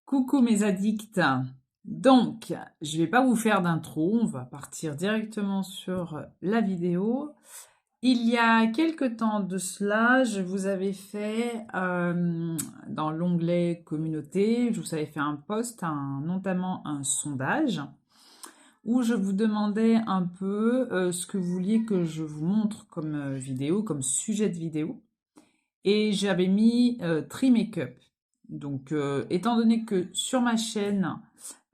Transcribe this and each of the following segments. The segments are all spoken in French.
Coucou mes addicts. Donc, je vais pas vous faire d'intro, on va partir directement sur la vidéo. Il y a quelque temps de cela, je vous avais fait dans l'onglet communauté, je vous avais fait un post, notamment un sondage, où je vous demandais un peu ce que vous vouliez que je vous montre comme vidéo, comme sujet de vidéo. Et j'avais mis Tree Makeup. Donc, étant donné que sur ma chaîne,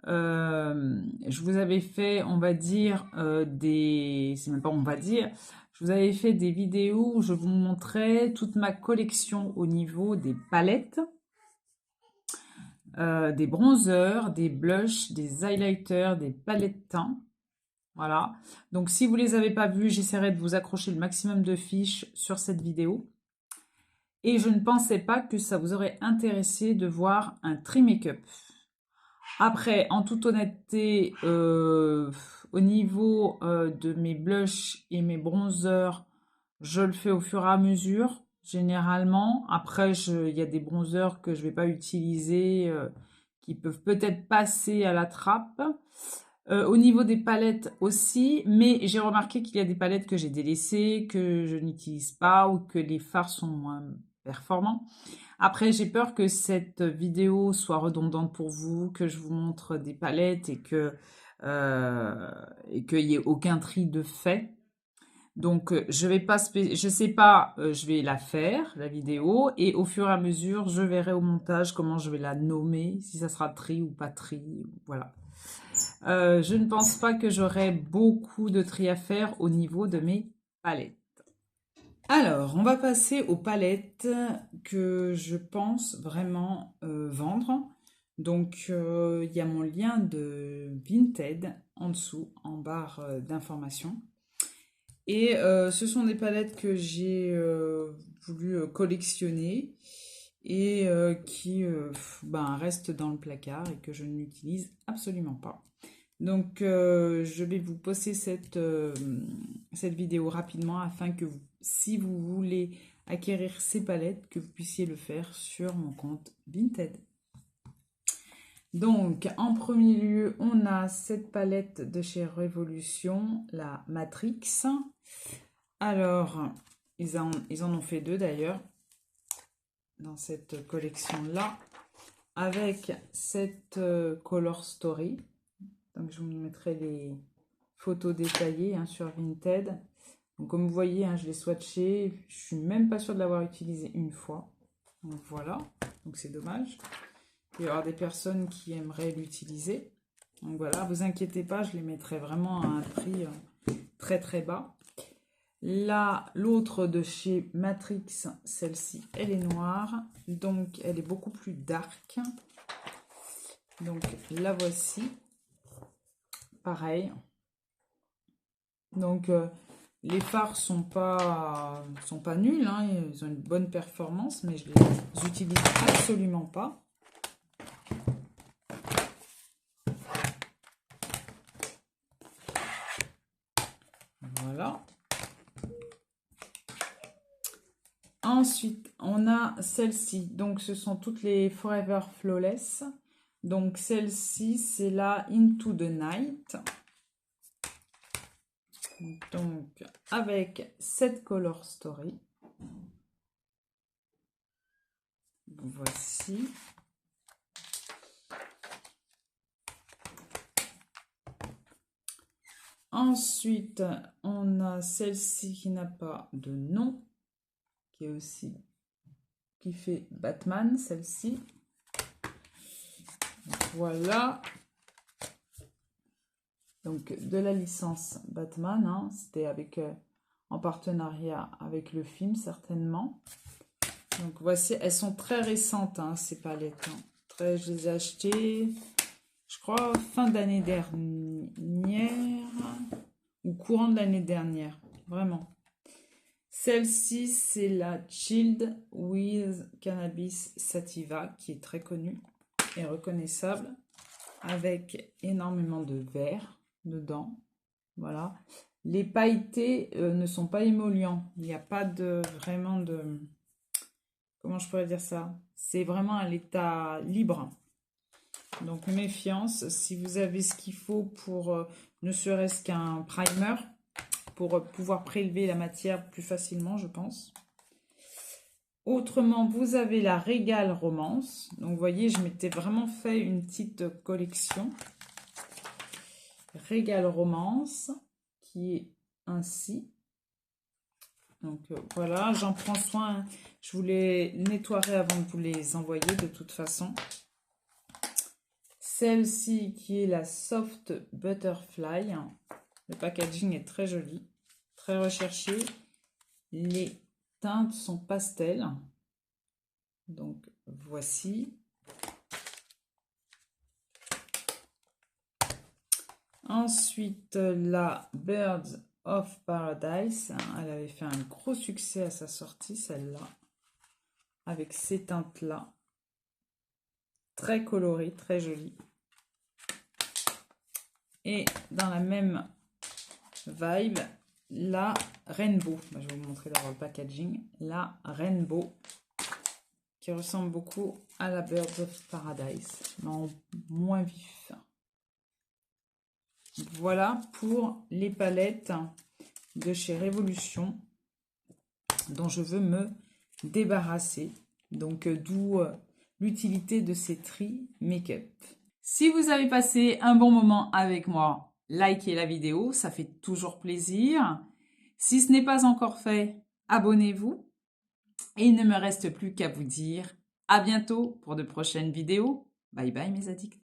je vous avais fait, on va dire, c'est même pas on va dire, je vous avais fait des vidéos où je vous montrais toute ma collection au niveau des palettes, des bronzers, des blushs, des highlighters, des palettes de teint. Voilà. Donc, si vous les avez pas vus, j'essaierai de vous accrocher le maximum de fiches sur cette vidéo. Et je ne pensais pas que ça vous aurait intéressé de voir un tree make-up. Après, en toute honnêteté, au niveau de mes blushs et mes bronzers, je le fais au fur et à mesure, généralement. Après, il y a des bronzers que je ne vais pas utiliser, qui peuvent peut-être passer à la trappe. Au niveau des palettes aussi, mais j'ai remarqué qu'il y a des palettes que j'ai délaissées, que je n'utilise pas ou que les fards sont moins performants. Après, j'ai peur que cette vidéo soit redondante pour vous, que je vous montre des palettes et qu'il n'y ait aucun tri de fait. Donc, je vais pas, je sais pas, je vais la faire, la vidéo, et au fur et à mesure, je verrai au montage comment je vais la nommer, si ça sera tri ou pas tri, voilà. Je ne pense pas que j'aurai beaucoup de tri à faire au niveau de mes palettes. Alors, on va passer aux palettes que je pense vraiment vendre. Donc, il y a mon lien de Vinted en dessous, en barre d'information. Et ce sont des palettes que j'ai voulu collectionner et qui restent dans le placard et que je n'utilise absolument pas. Donc, je vais vous poster cette vidéo rapidement afin que si vous voulez acquérir ces palettes, que vous puissiez le faire sur mon compte Vinted. Donc, en premier lieu, on a cette palette de chez Révolution, la Matrix. Alors, ils en ont fait deux d'ailleurs, dans cette collection-là, avec cette Color Story. Donc, je vous mettrai les photos détaillées sur Vinted. Donc, comme vous voyez, je l'ai swatché. Je suis même pas sûre de l'avoir utilisé une fois. Donc, voilà. Donc, c'est dommage. Il peut y avoir des personnes qui aimeraient l'utiliser. Donc, voilà. Vous inquiétez pas, je les mettrai vraiment à un prix très, très bas. Là, l'autre de chez Matrix, celle-ci, elle est noire. Donc, elle est beaucoup plus dark. Donc, la voici. Pareil. Donc, les fards sont pas nuls, ils ont une bonne performance, mais je les utilise absolument pas. Voilà. Ensuite, on a celle-ci. Donc, ce sont toutes les Forever Flawless. Donc, celle-ci, c'est la Into the Night. Donc, avec cette Color Story. Voici. Ensuite, on a celle-ci qui n'a pas de nom, qui est aussi, qui fait Batman, celle-ci. Voilà. Donc, de la licence Batman, c'était avec en partenariat avec le film, certainement. Donc, voici, elles sont très récentes, ces palettes. Je les ai achetées, je crois, fin d'année dernière, ou courant de l'année dernière, vraiment. Celle-ci, c'est la Chilled with Cannabis Sativa, qui est très connue et reconnaissable, avec énormément de verre dedans. Voilà. Les pailletés ne sont pas émollients. Il n'y a pas vraiment de... Comment je pourrais dire ça? C'est vraiment à l'état libre. Donc méfiance, si vous avez ce qu'il faut pour ne serait-ce qu'un primer, pour pouvoir prélever la matière plus facilement, je pense. Autrement, vous avez la Regal Romance. Donc vous voyez, je m'étais vraiment fait une petite collection. Regal Romance, qui est ainsi. Donc voilà, j'en prends soin. Je vous les nettoierai avant de vous les envoyer de toute façon. Celle-ci qui est la Soft Butterfly. Le packaging est très joli, très recherché. Les teintes sont pastel. Donc voici. Ensuite, la Birds of Paradise. Elle avait fait un gros succès à sa sortie, celle-là. Avec ces teintes-là. Très colorées, très jolies. Et dans la même vibe, la Rainbow. Je vais vous montrer d'abord le packaging. La Rainbow, qui ressemble beaucoup à la Birds of Paradise, mais en moins vif. Voilà pour les palettes de chez Révolution dont je veux me débarrasser. Donc d'où l'utilité de ces tri make-up. Si vous avez passé un bon moment avec moi, likez la vidéo, ça fait toujours plaisir. Si ce n'est pas encore fait, abonnez-vous. Et il ne me reste plus qu'à vous dire à bientôt pour de prochaines vidéos. Bye bye mes addicts.